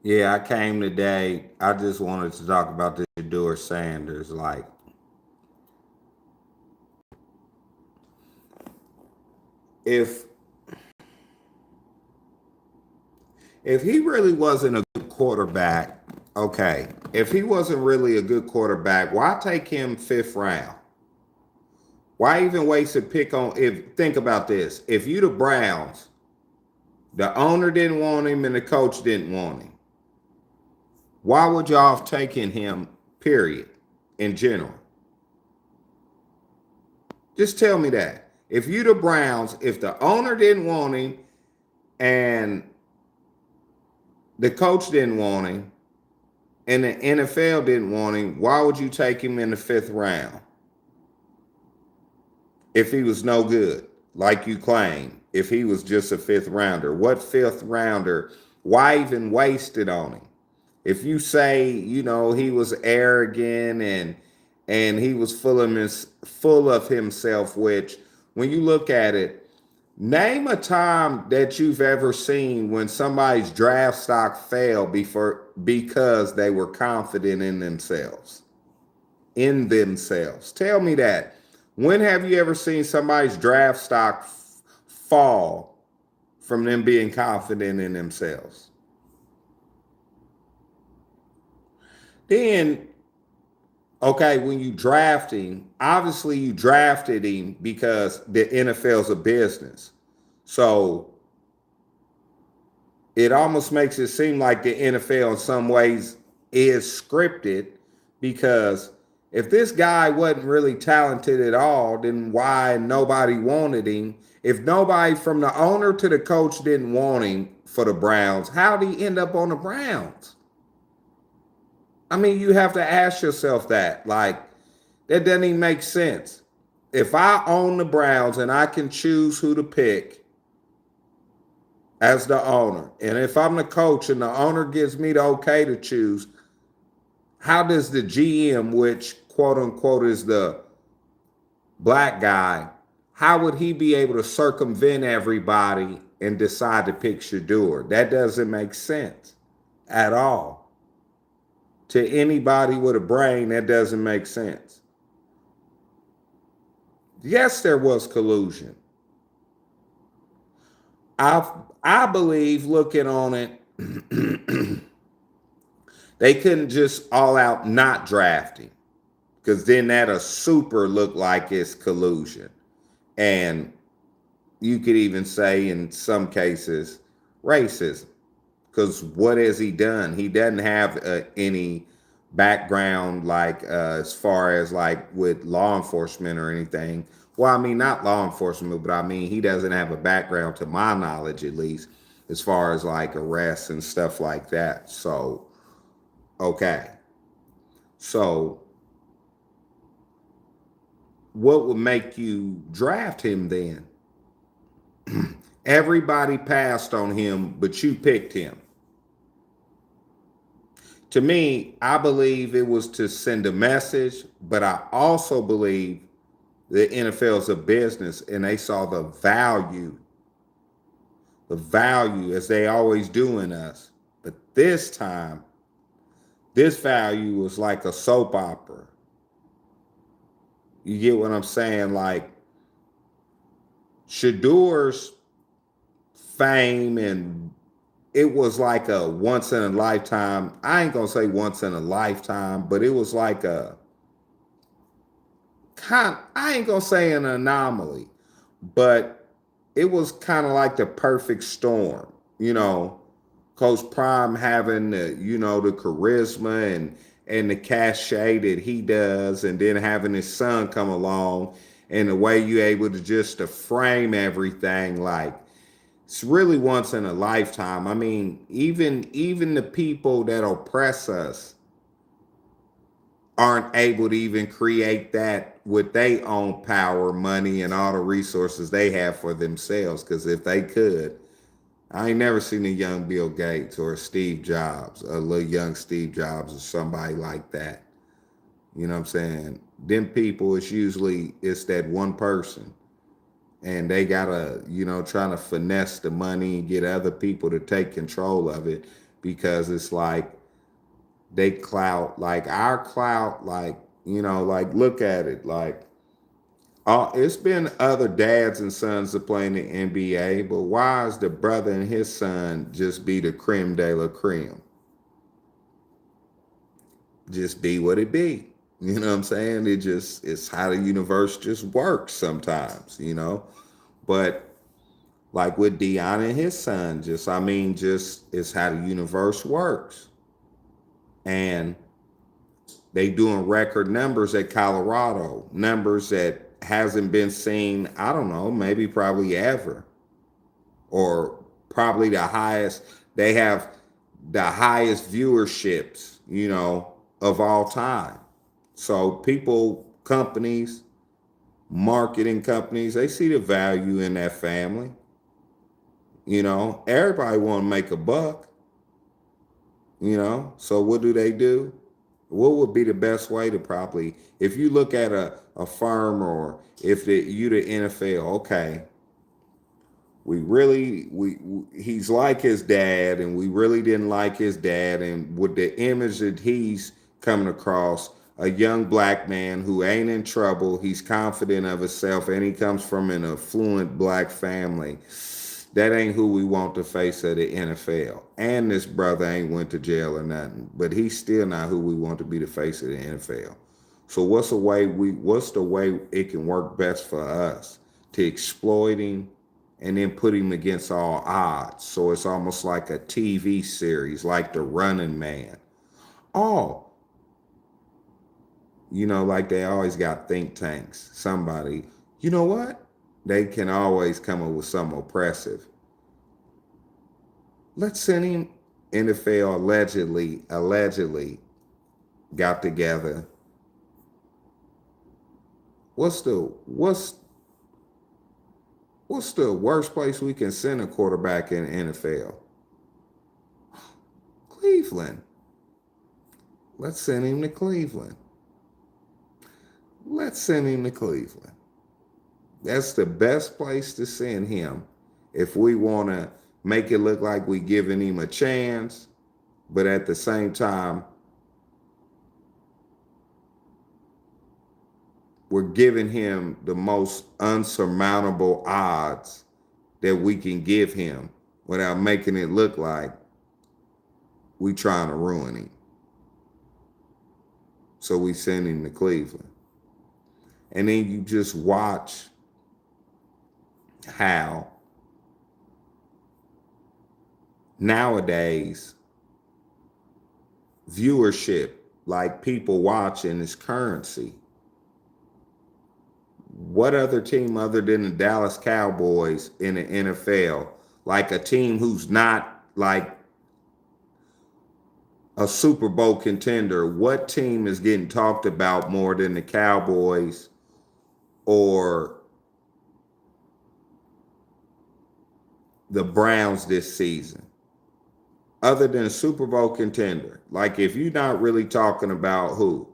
Yeah, I came today. I just wanted to talk about this Shador Sanders. Like, if if he really wasn't a good quarterback, okay. If he wasn't really a good quarterback, why take him fifth round? Why even waste a pick on? If think about this, if you the Browns, the owner didn't want him and the coach didn't want him, why would y'all have taken him? Period. In general, just tell me that. If you the Browns, if the owner didn't want him and the coach didn't want him and the NFL didn't want him, why would you take him in the fifth round if he was no good, like you claim? If he was just a fifth rounder, what fifth rounder? Why even waste it on him? If you say, he was arrogant and he was full of himself, which when you look at it, name a time that you've ever seen when somebody's draft stock failed because they were confident in themselves. In themselves. Tell me that. When have you ever seen somebody's draft stock fall from them being confident in themselves? Then, okay, when you draft him, obviously you drafted him because the NFL's a business. So it almost makes it seem like the NFL in some ways is scripted, because if this guy wasn't really talented at all, then why nobody wanted him? If nobody from the owner to the coach didn't want him for the Browns, how did he end up on the Browns? I mean, you have to ask yourself that. Like, that doesn't even make sense. If I own the Browns and I can choose who to pick as the owner, and if I'm the coach and the owner gives me the okay to choose, how does the GM, which quote unquote is the black guy, how would he be able to circumvent everybody and decide to pick Shador? That doesn't make sense at all. To anybody with a brain, that doesn't make sense. Yes, there was collusion. I believe, looking on it, they couldn't just all out not drafting, because then that'll super look like it's collusion. And you could even say in some cases racism, because what has he done? He doesn't have any background, like as far as like with law enforcement or anything. Well, I mean, not law enforcement, but I mean, he doesn't have a background, to my knowledge at least, as far as like arrests and stuff like that. So, okay. So what would make you draft him then? Everybody passed on him, but you picked him. To me, I believe it was to send a message, but I also believe the NFL is a business and they saw the value as they always do in us. But this time, this value was like a soap opera. You get what I'm saying? Like, Shador's fame, and it was like a once in a lifetime. I ain't gonna say once in a lifetime, but it was like a I ain't gonna say an anomaly, but it was kind of like the perfect storm, Coach Prime having the charisma and the cachet that he does, and then having his son come along, and the way you able to just to frame everything, like it's really once in a lifetime. I mean, even the people that oppress us aren't able to even create that with their own power, money, and all the resources they have for themselves. Because if they could, I ain't never seen a young Bill Gates or Steve Jobs, a little young Steve Jobs or somebody like that. You know what I'm saying? Them people, it's that one person. and they gotta, trying to finesse the money and get other people to take control of it, because it's like they clout, like our clout, like, like look at it, like it's been other dads and sons that play in the NBA, but why is the brother and his son just be the creme de la creme? Just be what it be. You know what I'm saying? It's how the universe just works sometimes. But like with Dion and his son, just it's how the universe works. And they doing record numbers at Colorado, numbers that hasn't been seen, I don't know, maybe probably ever. Or probably the highest, they have the highest viewerships, of all time. So people, companies, marketing companies, they see the value in that family. Everybody want to make a buck. So what do? What would be the best way to probably, if you look at a firm, or if you the NFL, okay, he's like his dad, and we really didn't like his dad, and with the image that he's coming across, a young black man who ain't in trouble, he's confident of himself, and he comes from an affluent black family. That ain't who we want to face of the NFL. And this brother ain't went to jail or nothing, but he's still not who we want to be the face of the NFL. So what's the way it can work best for us to exploit him and then put him against all odds? So it's almost like a TV series, like The Running Man. Oh, like they always got think tanks. Somebody, you know what? They can always come up with something oppressive. Let's send him. NFL allegedly got together. What's the worst place we can send a quarterback in the NFL? Cleveland. Let's send him to Cleveland. That's the best place to send him if we want to make it look like we giving him a chance, but at the same time, we're giving him the most unsurmountable odds that we can give him without making it look like we trying to ruin him. So we send him to Cleveland. And then you just watch how nowadays viewership, like people watching, is currency. What other team other than the Dallas Cowboys in the NFL, like a team who's not like a Super Bowl contender, what team is getting talked about more than the Cowboys or the Browns this season? Other than a Super Bowl contender. Like, if you're not really talking about who,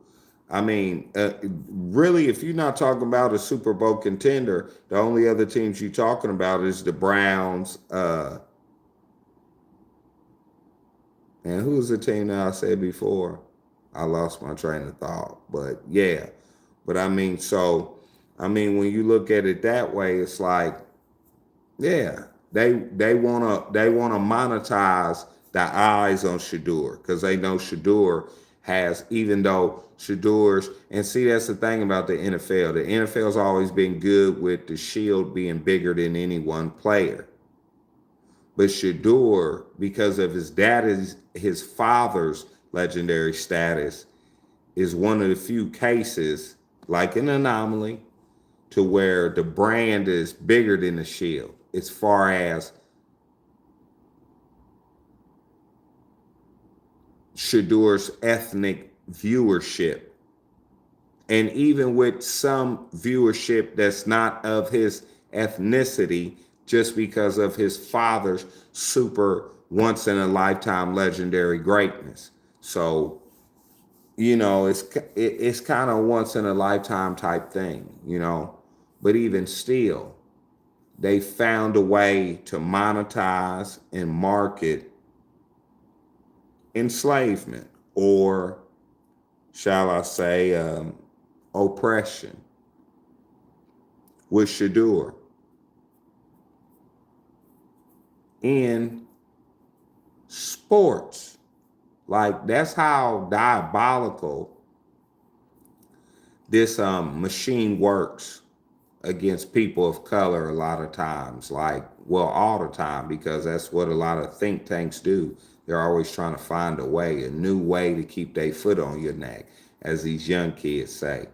really, if you're not talking about a Super Bowl contender, the only other teams you're talking about is the Browns. And who was the team that I said before? I lost my train of thought. But yeah. But when you look at it that way, it's like, yeah, they wanna monetize the eyes on Shador, because they know Shador has, even though Shador's, and see, that's the thing about the NFL. The NFL's always been good with the shield being bigger than any one player. But Shador, because of his father's legendary status, is one of the few cases, like an anomaly, to where the brand is bigger than the shield as far as Shador's ethnic viewership. And even with some viewership that's not of his ethnicity, just because of his father's super once in a lifetime legendary greatness. So, it's kind of once in a lifetime type thing, but even still, they found a way to monetize and market enslavement, or shall I say, oppression with Shadur in sports. Like, that's how diabolical this machine works against people of color a lot of times. Like, well, all the time, because that's what a lot of think tanks do. They're always trying to find a new way to keep their foot on your neck, as these young kids say.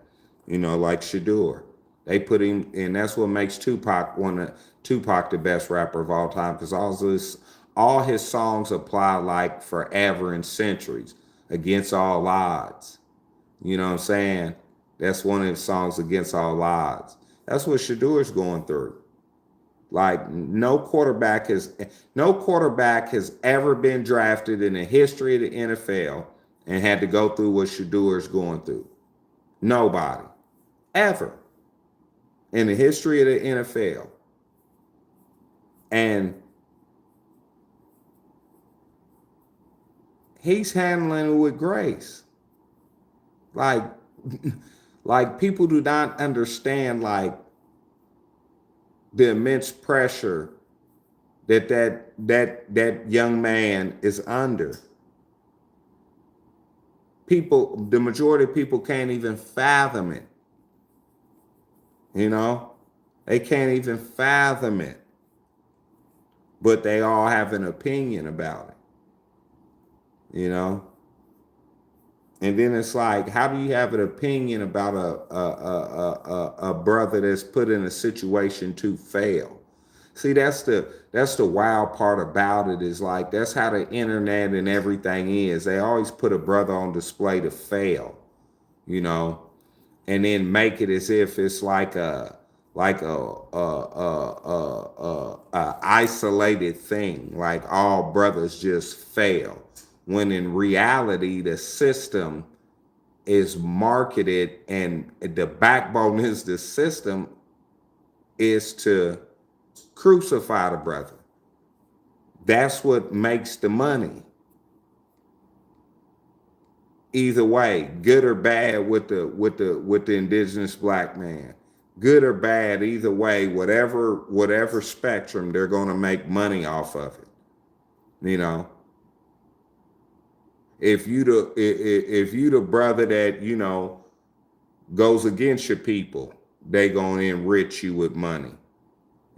You know, like Shadur. They put him, and that's what makes Tupac the best rapper of all time, because all his songs apply like forever and centuries, against all odds. You know what I'm saying? That's one of his songs, Against All Odds. That's what Shadur's going through. Like, no quarterback has ever been drafted in the history of the NFL and had to go through what Shadur's going through. Nobody. Ever. In the history of the NFL. And he's handling it with grace. Like people do not understand, like, the immense pressure that young man is under. The majority of people can't even fathom it. You know, they can't even fathom it, but they all have an opinion about it. You know. And then it's like, how do you have an opinion about a brother that's put in a situation to fail? See, that's the wild part about it, is like, that's how the internet and everything is. They always put a brother on display to fail, you know, and then make it as if it's like a isolated thing, like all brothers just fail. When in reality, the system is marketed, and the backbone is the system is to crucify the brother. That's what makes the money. Either way, good or bad, with the indigenous black man. Good or bad, either way, whatever spectrum, they're going to make money off of it. You know. If you the brother that, you know, goes against your people, they gonna enrich you with money.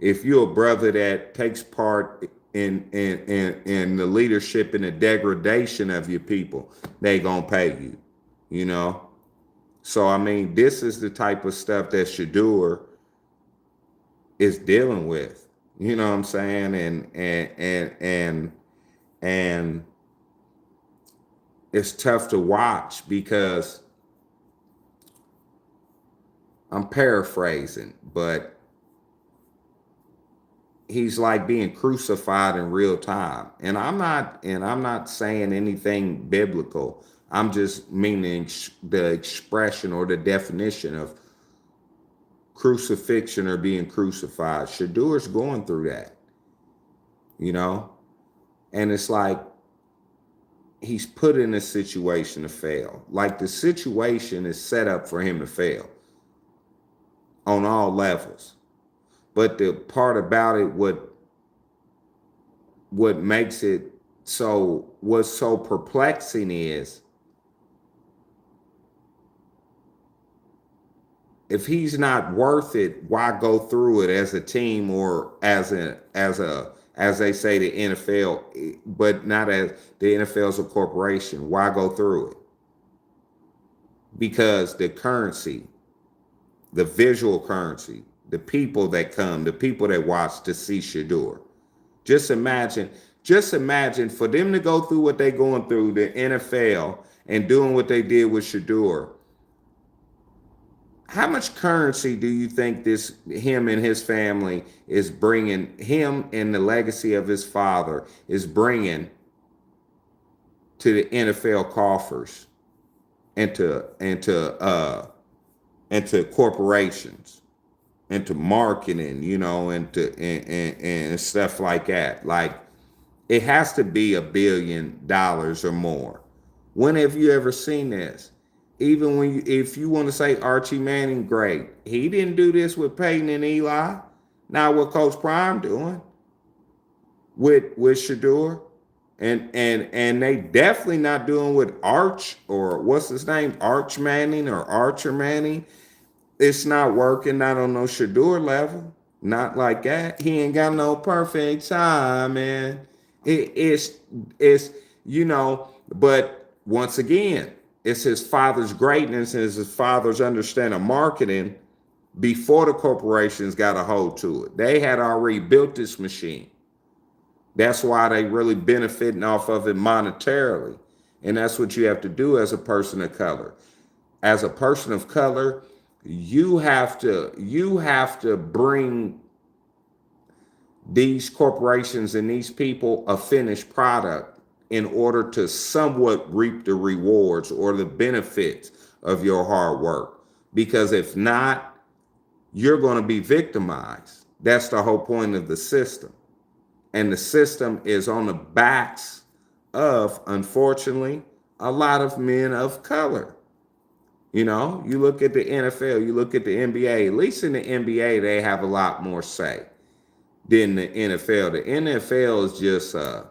If you're a brother that takes part in the leadership and the degradation of your people, they gonna pay you. You know. So I mean, this is the type of stuff that Shadur is dealing with. You know what I'm saying? And it's tough to watch, because I'm paraphrasing, but he's like being crucified in real time. And I'm not saying anything biblical. I'm just meaning the expression or the definition of crucifixion or being crucified. Shadur's going through that, you know? And it's like, he's put in a situation to fail. Like, the situation is set up for him to fail on all levels. But the part about it, what makes it so, what's so perplexing is, if he's not worth it, why go through it as a team, or as they say, the NFL, but not as the NFL's a corporation. Why go through it? Because the currency, the visual currency, the people that come, the people that watch to see Shadur. Just imagine for them to go through what they're going through, the NFL, and doing what they did with Shadur. How much currency do you think him and his family is bringing, him and the legacy of his father is bringing to the NFL coffers and to corporations? into marketing, you know, and stuff like that. Like it has to be $1 billion or more. When have you ever seen this? Even when if you want to say Archie Manning, great. He didn't do this with Peyton and Eli. Not what Coach Prime doing with Shador. And they definitely not doing with Arch or what's his name? Arch Manning or Archer Manning. It's not working, not on no Shador level. Not like that. He ain't got no perfect time, man. It's you know, but once again, it's his father's greatness and it's his father's understanding of marketing before the corporations got a hold to it. They had already built this machine. That's why they really benefiting off of it monetarily. And that's what you have to do as a person of color. As a person of color, you have to bring these corporations and these people a finished product in order to somewhat reap the rewards or the benefits of your hard work. Because if not, you're going to be victimized. That's the whole point of the system. And the system is on the backs of, unfortunately, a lot of men of color. You know, you look at the NFL, you look at the NBA, at least in the NBA, they have a lot more say than the NFL. The NFL is just a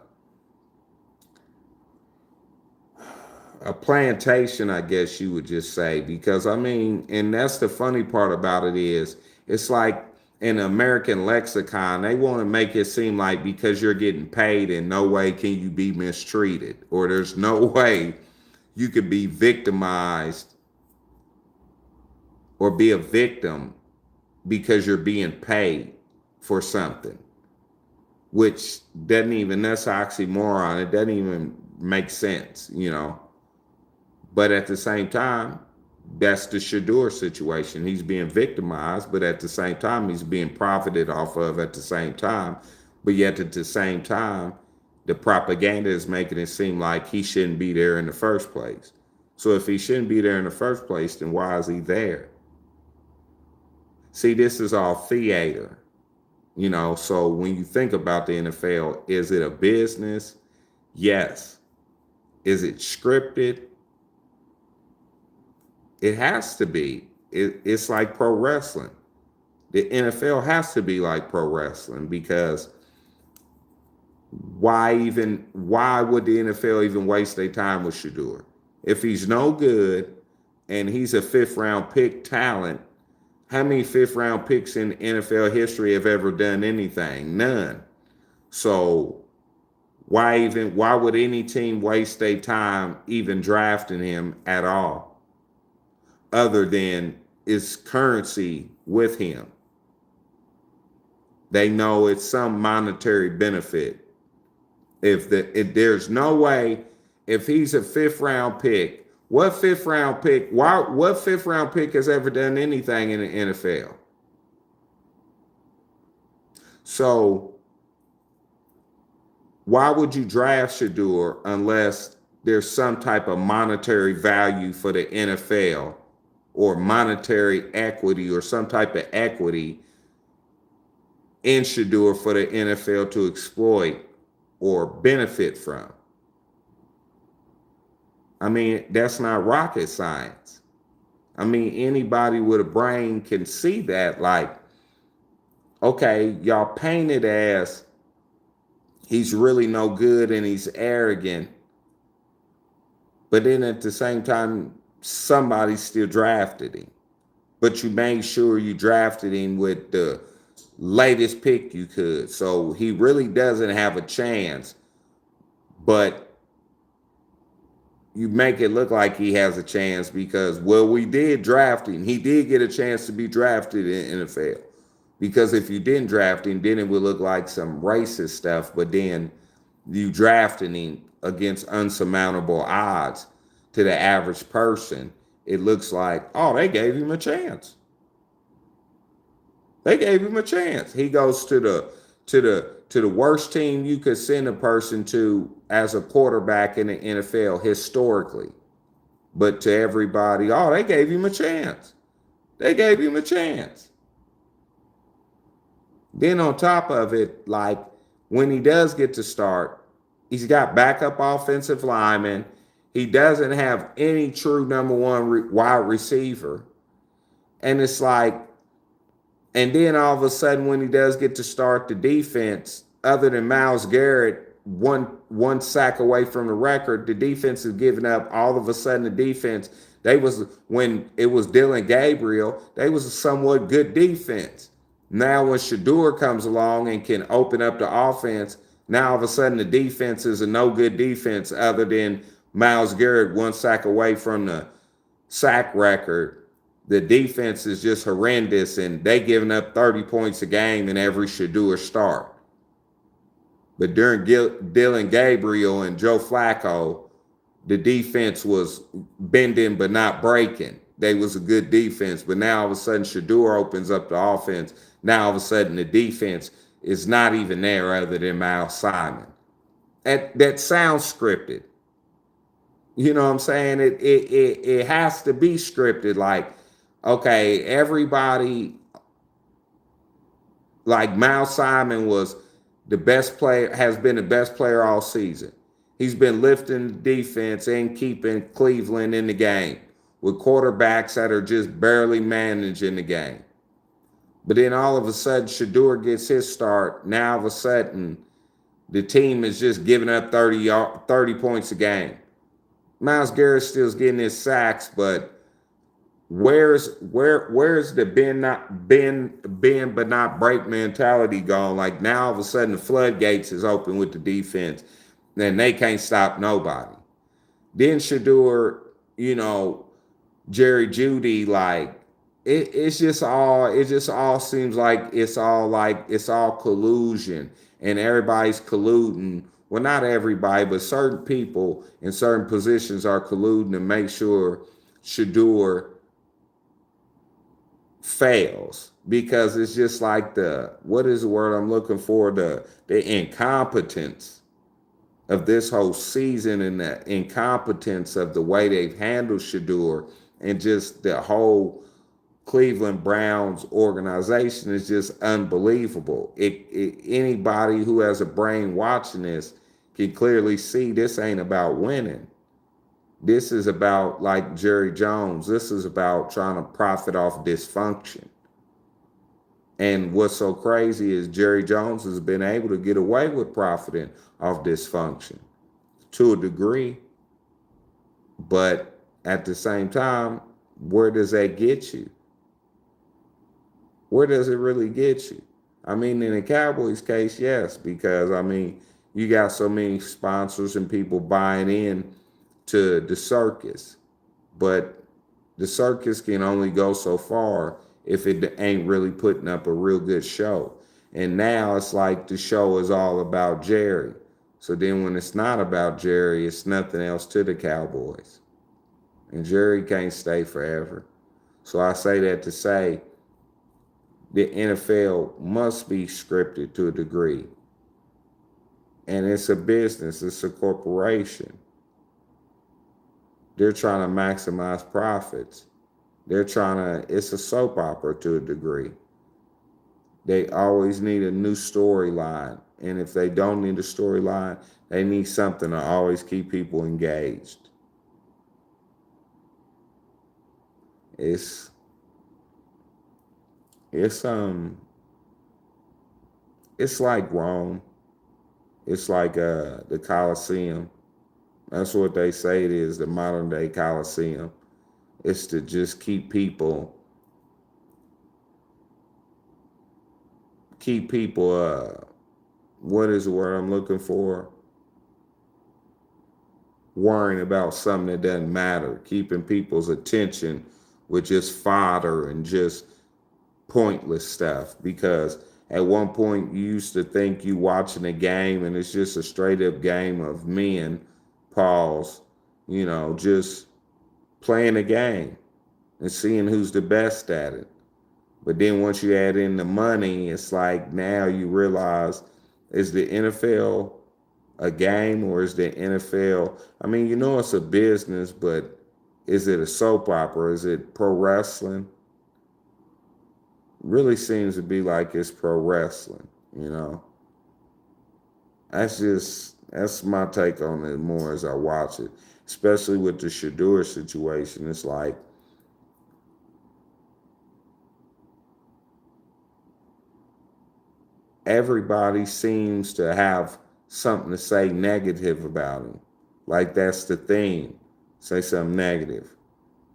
plantation, I guess you would just say, because I mean, and that's the funny part about it is, it's like in the American lexicon, they want to make it seem like because you're getting paid, in no way can you be mistreated, or there's no way you could be victimized or be a victim because you're being paid for something, which doesn't even, that's oxymoron. It doesn't even make sense, you know. But at the same time, that's the Shador situation. He's being victimized, but at the same time, he's being profited off of at the same time. But yet at the same time, the propaganda is making it seem like he shouldn't be there in the first place. So if he shouldn't be there in the first place, then why is he there? See, this is all theater, you know. So when you think about the NFL, is it a business? Yes. Is it scripted? It has to be. It's like pro wrestling. The NFL has to be like pro wrestling, because why would the NFL even waste their time with Shador? If he's no good and he's a 5th round pick talent, how many 5th round picks in NFL history have ever done anything? None. So why would any team waste their time even drafting him at all, other than it's currency with him? They know it's some monetary benefit. If there's no way, if he's a 5th round pick, what 5th round pick has ever done anything in the NFL? So why would you draft Shador unless there's some type of monetary value for the NFL, or monetary equity, or some type of equity in Shador for the NFL to exploit or benefit from? I mean, that's not rocket science. I mean, anybody with a brain can see that. Like, okay, y'all paint it as he's really no good and he's arrogant, but then at the same time, somebody still drafted him. But you made sure you drafted him with the latest pick you could. So he really doesn't have a chance, but you make it look like he has a chance because, well, we did draft him. He did get a chance to be drafted in NFL. Because if you didn't draft him, then it would look like some racist stuff. But then you drafted him against unsurmountable odds to the average person. It looks like, oh, they gave him a chance. They gave him a chance. He goes to the worst team you could send a person to as a quarterback in the NFL historically. But to everybody, oh, they gave him a chance. They gave him a chance. Then on top of it, like when he does get to start, he's got backup offensive linemen. He doesn't have any true number one wide receiver. And it's like, and then all of a sudden, when he does get to start the defense, other than Myles Garrett, one sack away from the record, the defense is giving up. All of a sudden, the defense, they was, when it was Dylan Gabriel, they was a somewhat good defense. Now when Shador comes along and can open up the offense, now all of a sudden the defense is a no good defense other than Myles Garrett one sack away from the sack record. The defense is just horrendous, and they giving up 30 points a game in every Shador start. But during Dylan Gabriel and Joe Flacco, the defense was bending but not breaking. They was a good defense, but now all of a sudden Shador opens up the offense. Now all of a sudden the defense is not even there other than Miles Simon. That sounds scripted. You know what I'm saying? It has to be scripted. Like, okay, everybody, like Miles Simon was the best player, has been the best player all season. He's been lifting the defense and keeping Cleveland in the game with quarterbacks that are just barely managing the game. But then all of a sudden, Shador gets his start. Now all of a sudden, the team is just giving up 30 points a game. Myles Garrett still's getting his sacks, but where's the bend but not break mentality gone? Like now all of a sudden the floodgates is open with the defense, and they can't stop nobody. Then Shador, Jerry Jeudy, like it just all seems like it's all collusion, and everybody's colluding. Well, not everybody, but certain people in certain positions are colluding to make sure Shador fails, because it's just like what is the word I'm looking for? The incompetence of this whole season, and the incompetence of the way they've handled Shador, and just the whole Cleveland Browns organization is just unbelievable. Anybody who has a brain watching this can clearly see this ain't about winning. This is about, like Jerry Jones, this is about trying to profit off dysfunction. And what's so crazy is Jerry Jones has been able to get away with profiting off dysfunction to a degree. But at the same time, where does that get you? Where does it really get you? I mean, in the Cowboys case, yes, because you got so many sponsors and people buying in to the circus, but the circus can only go so far if it ain't really putting up a real good show. And now it's like the show is all about Jerry. So then when it's not about Jerry, it's nothing else to the Cowboys. And Jerry can't stay forever. So I say that to say the NFL must be scripted to a degree. And it's a business, it's a corporation. They're trying to maximize profits. It's a soap opera to a degree. They always need a new storyline. And if they don't need a storyline, they need something to always keep people engaged. It's like Rome. It's like the Colosseum. That's what they say it is, the modern day Coliseum. It's to just keep people, what is the word I'm looking for? Worrying about something that doesn't matter, keeping people's attention with just fodder and just pointless stuff. Because at one point you used to think you watching a game and it's just a straight up game of men, pause, just playing a game and seeing who's the best at it. But then once you add in the money, it's like now you realize, is the NFL a game, or is the NFL, it's a business, but is it a soap opera? Is it pro wrestling? really seems to be like it's pro wrestling, you know. That's my take on it more as I watch it, especially with the Shadur situation. It's like everybody seems to have something to say negative about him. Like that's the thing. Say something negative.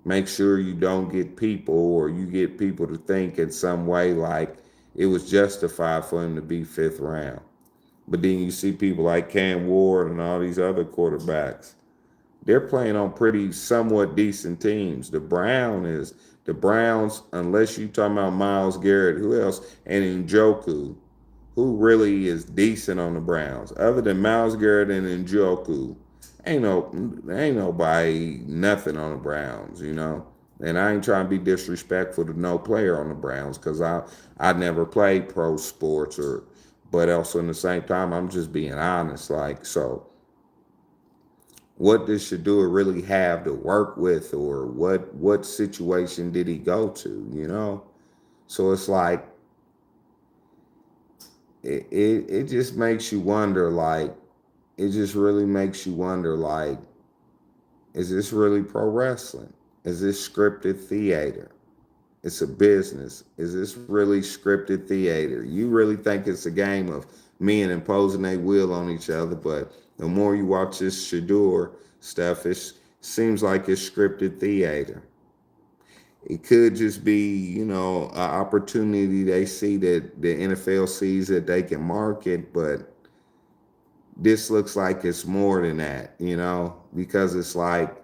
Make sure you don't get people or you get people to think in some way like it was justified for him to be fifth round. But then you see people like Cam Ward and all these other quarterbacks. They're playing on pretty somewhat decent teams. The Browns, unless you talking about Myles Garrett, who else? And Njoku, who really is decent on the Browns. Other than Myles Garrett and Njoku, ain't nobody nothing on the Browns, you know. And I ain't trying to be disrespectful to no player on the Browns because I never played pro sports but also in the same time I'm just being honest. Like so, what does Shador really have to work with, or what situation did he go to? You know, so it's like it just makes you wonder. Like it just really makes you wonder. Like, is this really pro wrestling? Is this scripted theater? It's a business. Is this really scripted theater? You really think it's a game of men imposing their will on each other, but the more you watch this Shador stuff, it seems like it's scripted theater. It could just be, you know, an opportunity they see that the NFL sees that they can market, but this looks like it's more than that, you know, because it's like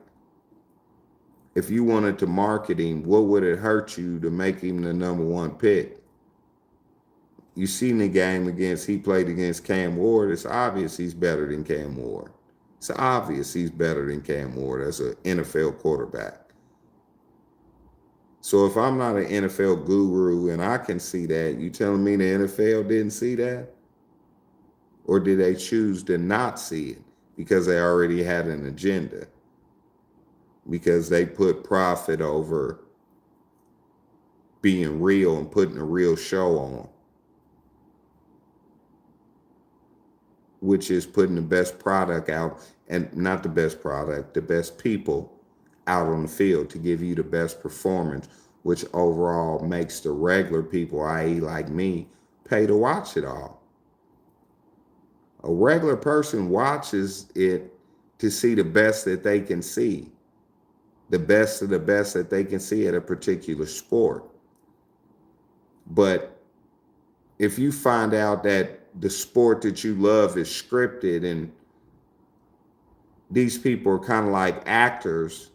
if you wanted to market him, what would it hurt you to make him the number one pick? You seen the game he played against Cam Ward. It's obvious he's better than Cam Ward. It's obvious he's better than Cam Ward as an NFL quarterback. So if I'm not an NFL guru and I can see that, you telling me the NFL didn't see that? Or did they choose to not see it because they already had an agenda? Because they put profit over being real and putting a real show on, which is putting the best product out, and not the best product, the best people out on the field to give you the best performance, which overall makes the regular people, i.e. like me, pay to watch it all. A regular person watches it to see the best that they can see, the best of the best that they can see at a particular sport. But if you find out that the sport that you love is scripted and these people are kind of like actors,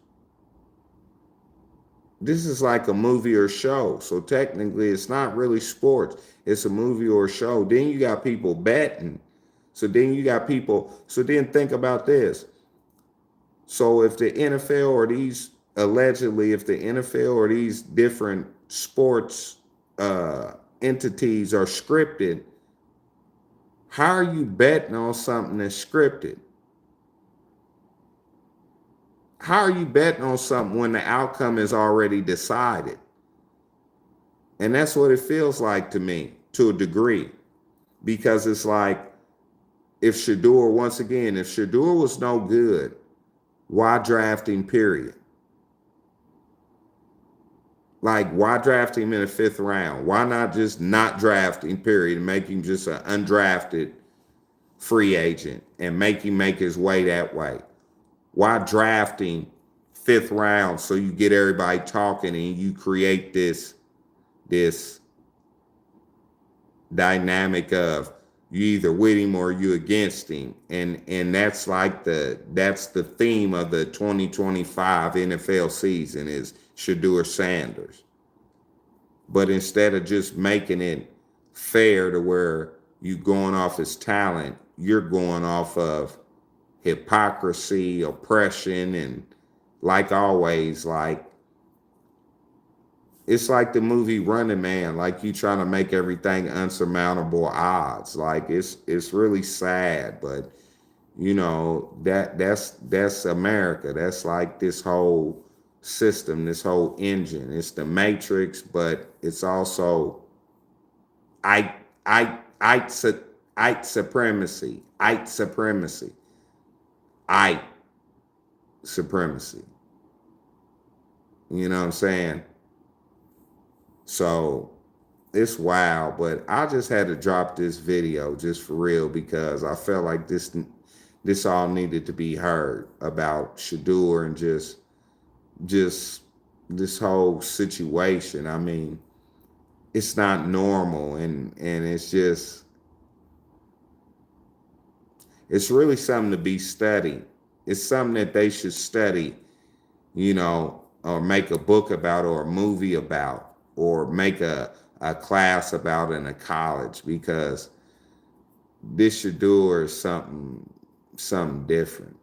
this is like a movie or show. So technically it's not really sports. It's a movie or a show. Then you got people betting. So then think about this. So if the NFL or these allegedly, if the NFL or these different sports entities are scripted, how are you betting on something that's scripted? How are you betting on something when the outcome is already decided? And that's what it feels like to me, to a degree, because it's like if Shador was no good, why draft him, period? Like, why draft him in the fifth round? Why not just not draft him, period, and make him just an undrafted free agent and make him make his way that way? Why draft him fifth round so you get everybody talking and you create this dynamic of you either with him or you against him, and that's the theme of the 2025 NFL season is Shador Sanders. But instead of just making it fair to where you going off his talent, you're going off of hypocrisy, oppression, and like always, like it's like the movie Running Man, like you trying to make everything unsurmountable odds. Like it's really sad, but you know, that's America. That's like this whole system, this whole engine. It's the matrix, but it's also I I supremacy, I supremacy. You know what I'm saying? So it's wild, but I just had to drop this video just for real because I felt like this all needed to be heard about Shadur and just this whole situation. I mean, it's not normal, and it's really something to be studied. It's something that they should study, or make a book about, or a movie about, or make a class about in a college, because this Shadur is something different.